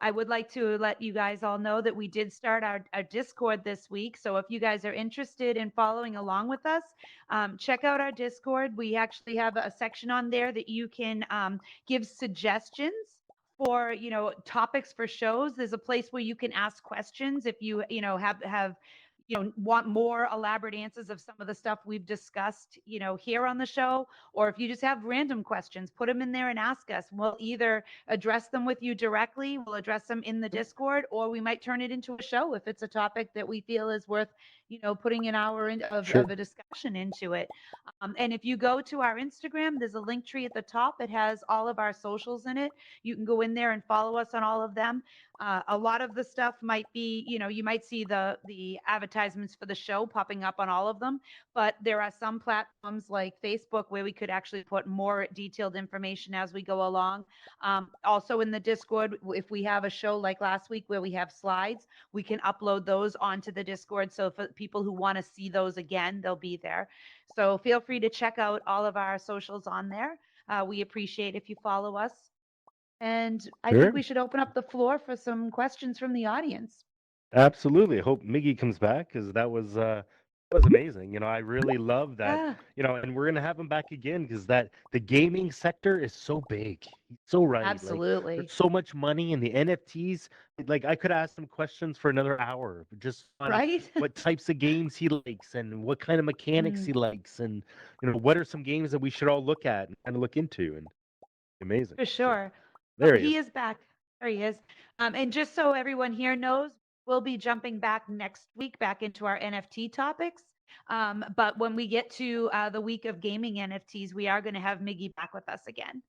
I would like to let you guys all know that we did start our Discord this week. So if you guys are interested in following along with us, check out our Discord. We actually have a section on there that you can give suggestions for topics for shows. There's a place where you can ask questions if you have want more elaborate answers of some of the stuff we've discussed here on the show, or if you just have random questions, put them in there and ask us. We'll either address them with you directly, we'll address them in the Discord, or we might turn it into a show if it's a topic that we feel is worth putting an hour of Sure. a discussion into it. And if you go to our Instagram, there's a link tree at the top. It has all of our socials in it. You can go in there and follow us on all of them. A lot of the stuff might be, you might see the advertisements for the show popping up on all of them, but there are some platforms like Facebook where we could actually put more detailed information as we go along. Also in the Discord, if we have a show like last week where we have slides, we can upload those onto the Discord. So for people who want to see those again, they'll be there. So feel free to check out all of our socials on there. We appreciate if you follow us. And I Sure. think we should open up the floor for some questions from the audience. Absolutely. I hope Miggy comes back because that was amazing. I really love that. Yeah, And we're gonna have him back again because the gaming sector is so big. He's so right. Like absolutely. there's so much money in the NFTs. Like I could ask him questions for another hour, just on Right? what types of games he likes and what kind of mechanics he likes, and what are some games that we should all look at and kind of look into. And amazing. For So, sure. there Oh, he he is. is back. There he is. And just so everyone here knows, we'll be jumping back next week back into our NFT topics. But when we get to the week of gaming NFTs, we are going to have Miggy back with us again.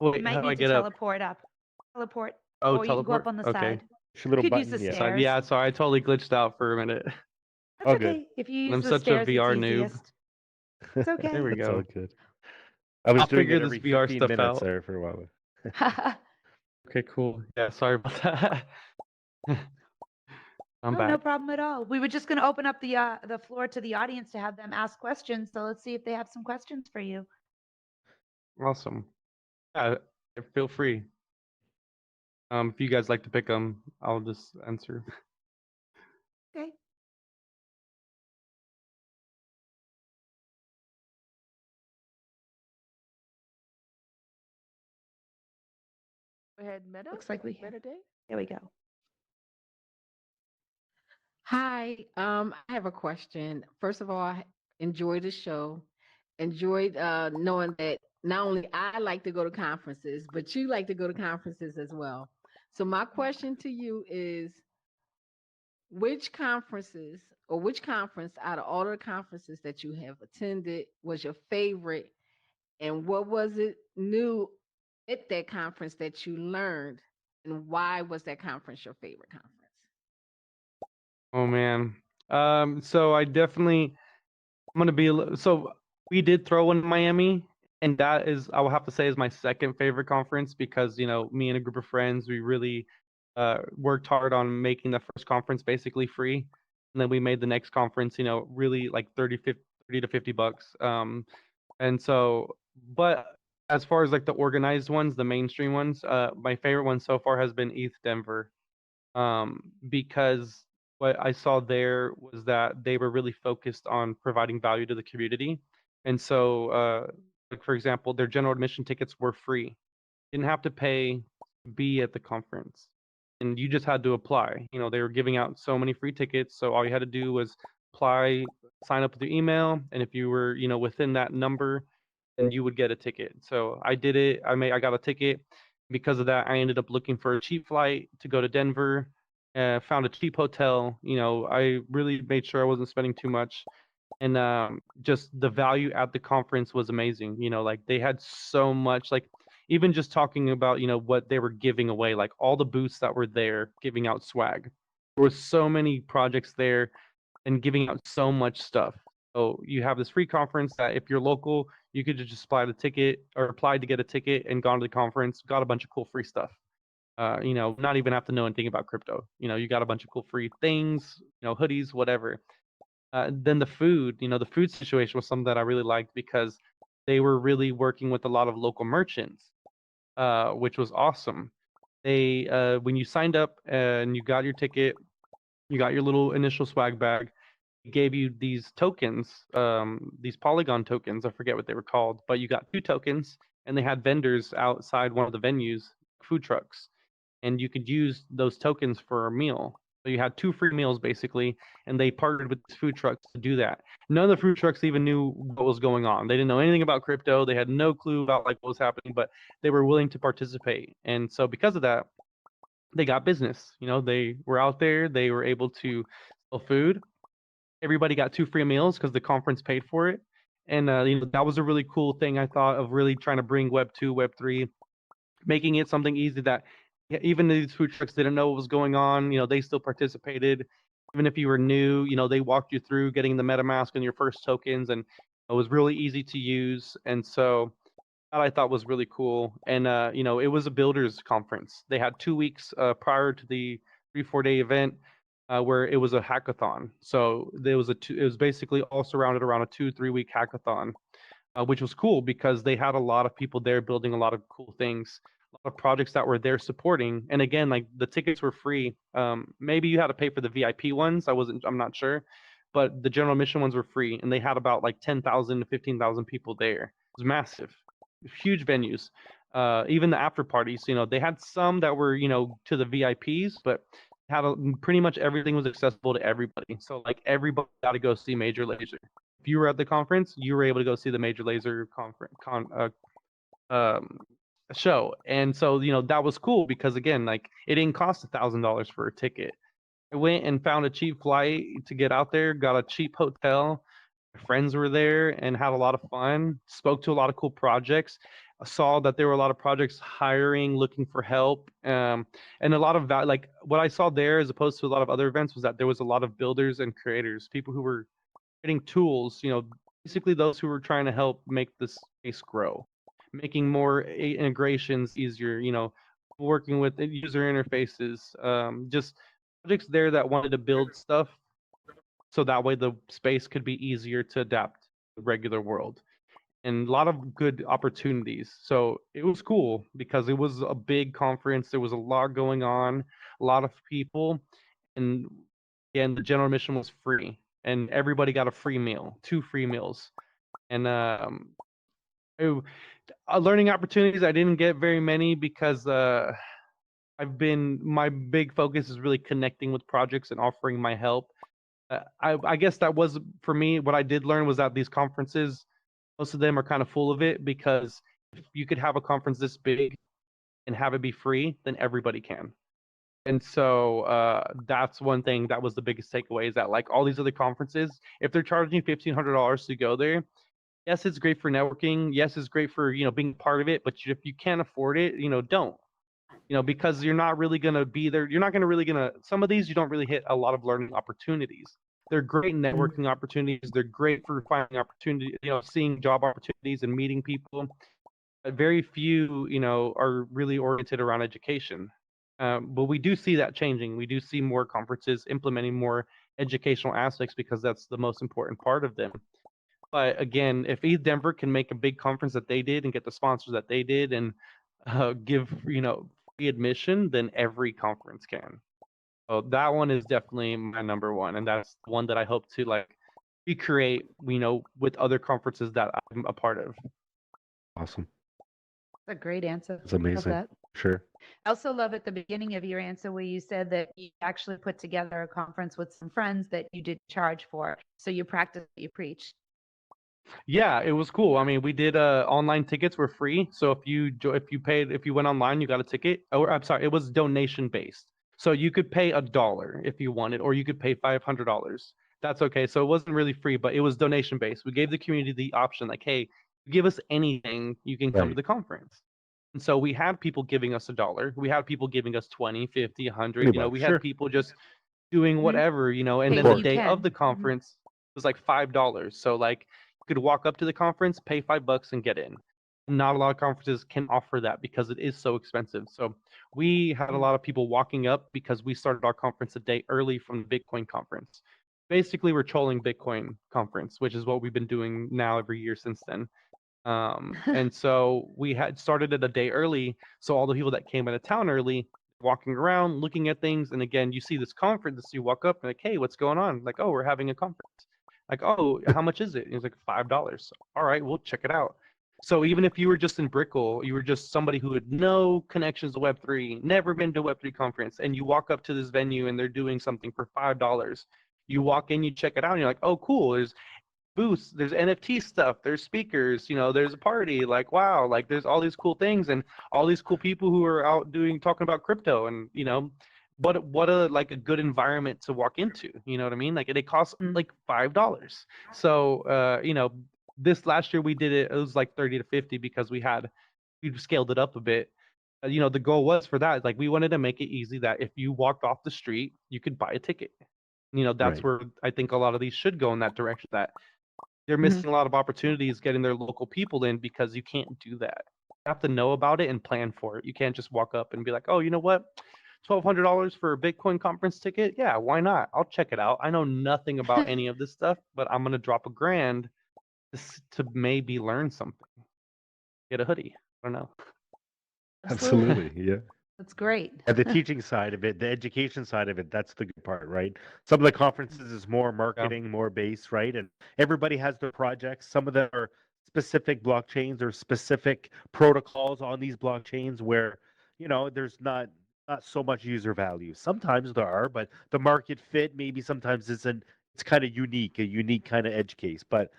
You Wait, how might do I need to get up? teleport up. Teleport. Oh, Or you can go up teleport. on the Okay. side. Your little Could use button. the Yeah. stairs. Yeah, sorry, I totally glitched out for a minute. That's All good. okay. If you use I'm the such a stairs, it's VR noob. easiest. It's okay. There we It's all go. good. I was I'll doing figure it this every VR 15 stuff minutes out. there for a while. Okay, cool. Yeah, sorry about that. I'm No, back. no problem at all. We were just going to open up the floor to the audience to have them ask questions. So let's see if they have some questions for you. Awesome. Yeah, feel free. If you guys like to pick them, I'll just answer. Okay. Go ahead, Meta. Looks like we Meta Day. There we go. Hi, I have a question. First of all, I enjoyed the show. Enjoyed knowing that not only I like to go to conferences, but you like to go to conferences as well. So my question to you is, which conferences or which conference out of all the conferences that you have attended was your favorite, and what was it new at that conference that you learned, and why was that conference your favorite conference? Oh man. So I definitely I'm gonna be so we did throw one in Miami, and that is I will have to say is my second favorite conference because me and a group of friends we really worked hard on making the first conference basically free, and then we made the next conference really like 30 to $50. And so but as far as like the organized ones, the mainstream ones, my favorite one so far has been ETH Denver, because what I saw there was that they were really focused on providing value to the community. And so, like for example, their general admission tickets were free. Didn't have to pay to be at the conference, and you just had to apply. They were giving out so many free tickets, so all you had to do was apply, sign up with your email, and if you were, within that number, then you would get a ticket. So I did it. I got a ticket. Because of that, I ended up looking for a cheap flight to go to Denver. Found a cheap hotel. I really made sure I wasn't spending too much, and just the value at the conference was amazing. Like they had so much, like even just talking about what they were giving away, like all the booths that were there giving out swag. There was so many projects there and giving out so much stuff. So you have this free conference that if you're local, you could just apply the ticket or applied to get a ticket and gone to the conference, got a bunch of cool free stuff. Not even have to know anything about crypto. You got a bunch of cool free things, hoodies, whatever. Then the food situation was something that I really liked because they were really working with a lot of local merchants, which was awesome. When you signed up and you got your ticket, you got your little initial swag bag, gave you these tokens, these Polygon tokens. I forget what they were called, but you got 2 tokens, and they had vendors outside one of the venues, food trucks, and you could use those tokens for a meal. So you had 2 free meals basically, and they partnered with these food trucks to do that. None of the food trucks even knew what was going on. They didn't know anything about crypto. They had no clue about like what was happening, but they were willing to participate. And so because of that, they got business. They were out there. They were able to sell food. Everybody got 2 free meals because the conference paid for it. And that was a really cool thing I thought of really trying to bring Web 2, Web 3, making it something easy that even these food trucks didn't know what was going on. They still participated. Even if you were new, they walked you through getting the MetaMask and your first tokens, and it was really easy to use. And so that I thought was really cool. And it was a builders conference. They had 2 weeks prior to the 3-4 day event, where it was a hackathon. So it was basically all surrounded around a 2-3 week hackathon, which was cool because they had a lot of people there building a lot of cool things, a lot of projects that were there supporting. And again, like the tickets were free. Maybe you had to pay for the VIP ones. I'm not sure, but the general admission ones were free, and they had about like 10,000 to 15,000 people there. It was massive, huge venues. Even the after parties, they had some that were to the VIPs, but pretty much everything was accessible to everybody. So like everybody got to go see Major Lazer. If you were at the conference, you were able to go see the Major Lazer show. And so that was cool because again, like it didn't cost $1,000 for a ticket. I went and found a cheap flight to get out there, got a cheap hotel. My friends were there and had a lot of fun. Spoke to a lot of cool projects. I saw that there were a lot of projects hiring, looking for help, and a lot of like what I saw there, as opposed to a lot of other events, was that there was a lot of builders and creators, people who were creating tools. Basically those who were trying to help make this space grow, making more integrations easier. Working with user interfaces, just projects there that wanted to build stuff so that way the space could be easier to adapt to the regular world, and a lot of good opportunities. So it was cool because it was a big conference. There was a lot going on, a lot of people, and again, the general admission was free, and everybody got a free meal, 2 free meals, and learning opportunities. I didn't get very many because my big focus is really connecting with projects and offering my help. I guess that was for me. What I did learn was that these conferences, most of them are kind of full of it, because if you could have a conference this big and have it be free, then everybody can. And so that's one thing that was the biggest takeaway, is that like all these other conferences, if they're charging you $1,500 to go there, yes, it's great for networking. Yes, it's great for, being part of it. But if you can't afford it, don't. Because you're not really going to be there. You're not going to really some of these, you don't really hit a lot of learning opportunities. They're great networking opportunities. They're great for finding opportunity, seeing job opportunities and meeting people. But very few, are really oriented around education. But we do see that changing. We do see more conferences implementing more educational aspects, because that's the most important part of them. But again, if East Denver can make a big conference that they did and get the sponsors that they did, and give free admission, then every conference can. So that one is definitely my number one, and that's the one that I hope to like recreate, with other conferences that I'm a part of. Awesome. That's a great answer. That's amazing. Love that. Sure. I also love at the beginning of your answer where you said that you actually put together a conference with some friends that you did charge for. So you practice what you preach. Yeah, it was cool. I mean, we did online tickets were free. So if you went online, you got a ticket. Or I'm sorry, it was donation based. So you could pay $1 if you wanted, or you could pay $500. That's okay. So it wasn't really free, but it was donation based. We gave the community the option, like, hey, give us anything, you can come to Right. the conference. And so we had people giving us $1. We had people giving us 20, 50, 100. Pretty We much, had sure. people just doing whatever, and Pay then what the you day can. of the conference was like $5. So like you could walk up to the conference, pay $5 and get in. Not a lot of conferences can offer that because it is so expensive. So we had a lot of people walking up because we started our conference a day early from the Bitcoin conference. Basically, we're trolling Bitcoin conference, which is what we've been doing now every year since then. And so we had started it a day early. So all the people that came out of town early, walking around, looking at things. And again, you see this conference, you walk up and like, hey, what's going on? Like, oh, we're having a conference. Like, oh, how much is it? And it's like $5. All right, we'll check it out. So even if you were just in Brickell, you were just somebody who had no connections to Web3, never been to a Web3 conference, and you walk up to this venue and they're doing something for $5. You walk in, you check it out, and you're like, oh, cool. There's booths, there's NFT stuff, there's speakers, there's a party, like, wow, like there's all these cool things and all these cool people who are out talking about crypto, and what a like a good environment to walk into, you know what I mean? Like it costs like $5. So this last year we did it was like 30 to 50 because we scaled it up a bit. The goal was for that, like we wanted to make it easy that if you walked off the street, you could buy a ticket. That's Right. where I think a lot of these should go, in that direction, that they're missing a lot of opportunities getting their local people in because you can't do that. You have to know about it and plan for it. You can't just walk up and be like, oh, you know what? $1,200 for a Bitcoin conference ticket? Yeah, why not? I'll check it out. I know nothing about any of this stuff, but I'm going to drop $1,000 to maybe learn something. Get a hoodie. I don't know. Absolutely. Yeah. That's great. And the teaching side of it, the education side of it, that's the good part, right? Some of the conferences is more marketing, more base, right? And everybody has their projects. Some of them are specific blockchains or specific protocols on these blockchains where, there's not so much user value. Sometimes there are, but the market fit maybe sometimes isn't. It's kind of unique, a unique kind of edge case. But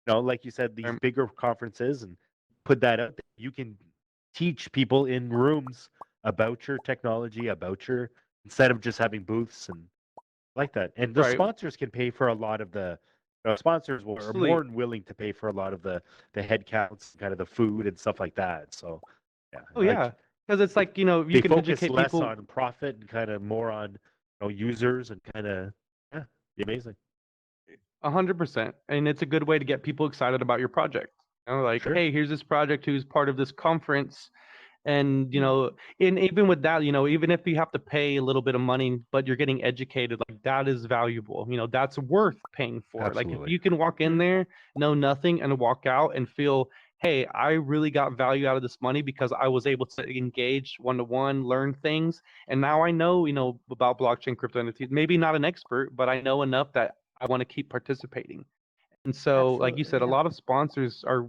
like you said, these bigger conferences, and put that up, you can teach people in rooms about your technology, instead of just having booths and like that. And the sponsors can pay for a lot of the sponsors are more than willing to pay for a lot of the head counts, kind of the food and stuff like that. So yeah. Oh yeah. Because it's like, you they can focus educate less people on profit and kind of more on users and kind of be amazing. 100%. And it's a good way to get people excited about your project. Like, Sure. hey, here's this project who's part of this conference. And, and even with that, even if you have to pay a little bit of money, but you're getting educated, like that is valuable. That's worth paying for. Absolutely. Like if you can walk in there, know nothing, and walk out and feel, hey, I really got value out of this money because I was able to engage one-to-one, learn things. And now I know, about blockchain, crypto, NFTs. Maybe not an expert, but I know enough that I want to keep participating. And so, like you said, a lot of sponsors are,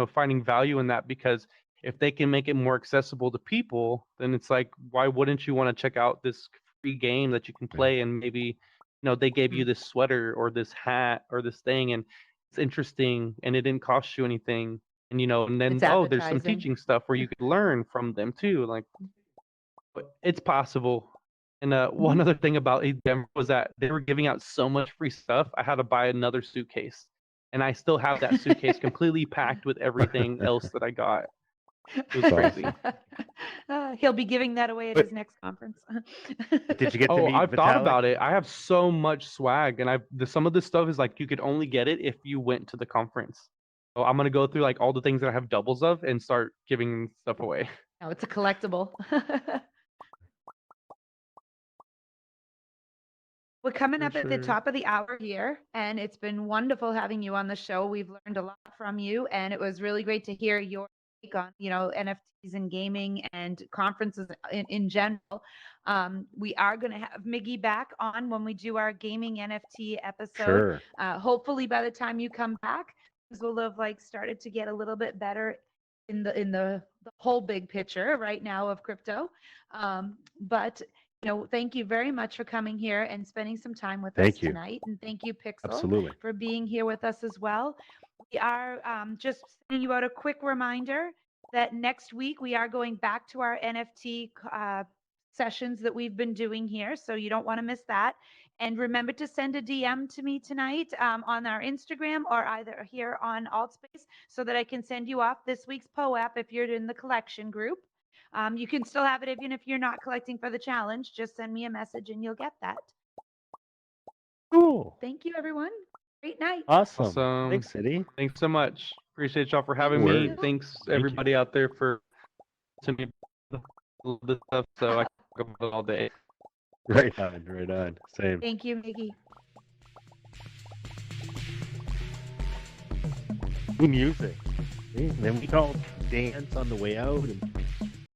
finding value in that because if they can make it more accessible to people, then it's like, why wouldn't you want to check out this free game that you can play? And maybe, they gave you this sweater or this hat or this thing, and it's interesting, and it didn't cost you anything. And and then It's there's some advertising. teaching stuff where you could learn from them too. Like, it's possible. And one other thing about Denver was that they were giving out so much free stuff. I had to buy another suitcase, and I still have that suitcase completely packed with everything else that I got. It was crazy. He'll be giving that away at But- his next conference. Did you get to Oh, meet I've thought Vitalik? about it. I have so much swag, and some of this stuff is like you could only get it if you went to the conference. So I'm gonna go through like all the things that I have doubles of and start giving stuff away. No, it's a collectible. We're coming up at the sure. top of the hour here, and it's been wonderful having you on the show. We've learned a lot from you, and it was really great to hear your take on, NFTs and gaming and conferences in general. We are going to have Miggy back on when we do our gaming NFT episode. Sure. Hopefully, by the time you come back, things will have started to get a little bit better in the whole big picture right now of crypto. But thank you very much for coming here and spending some time with us Thank you. tonight. And thank you, Pixel, Absolutely. for being here with us as well. We are just sending you out a quick reminder that next week we are going back to our NFT sessions that we've been doing here. So you don't want to miss that. And remember to send a DM to me tonight on our Instagram or either here on AltSpace so that I can send you off this week's POAP if you're in the collection group. You can still have it even if you're not collecting for the challenge. Just send me a message and you'll get that. Cool. Thank you, everyone. Great night. Awesome. Awesome. Thanks, City. Thanks so much. Appreciate y'all for having No me. worries. Thanks you. everybody out there for listening to this stuff. So I can talk about it all day. Right on. Right on. Same. Thank you, Miggy. Music. See? Then we call dance on the way out and